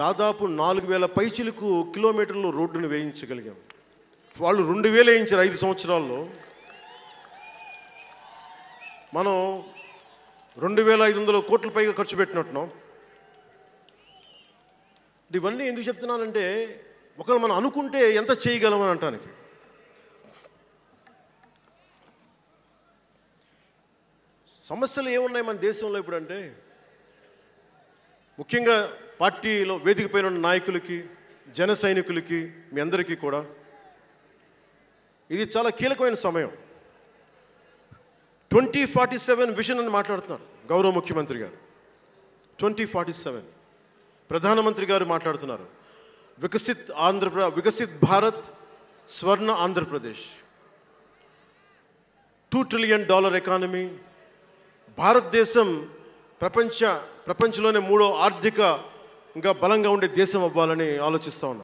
దాదాపు 4000 పైచిలకు కిలోమీటర్లు రోడ్డును వేయించగలిగాం. వాళ్ళు 2000 వేయించారు 5 సంవత్సరాల్లో. మనం 2500 కోట్ల పైగా ఖర్చు పెట్టినట్టున్నాం. ఇవన్నీ ఎందుకు చెప్తున్నానంటే, ఒకవేళ మనం అనుకుంటే ఎంత చేయగలమని అంటానికి. సమస్యలు ఏమున్నాయి మన దేశంలో ఇప్పుడు అంటే, ముఖ్యంగా పార్టీలో వేదిక పైన ఉన్న నాయకులకి, జన సైనికులకి, మీ అందరికీ కూడా ఇది చాలా కీలకమైన సమయం. 2047 విజన్ అని మాట్లాడుతున్నారు గౌరవ ముఖ్యమంత్రి గారు. 2047 ప్రధానమంత్రి గారు మాట్లాడుతున్నారు. వికసిత్ భారత్, స్వర్ణ ఆంధ్రప్రదేశ్, $2 ట్రిలియన్ ఎకానమీ. భారతదేశం ప్రపంచంలోనే 3వ ఆర్థికంగా బలంగా ఉండే దేశం అవ్వాలని ఆలోచిస్తూ ఉన్నాం.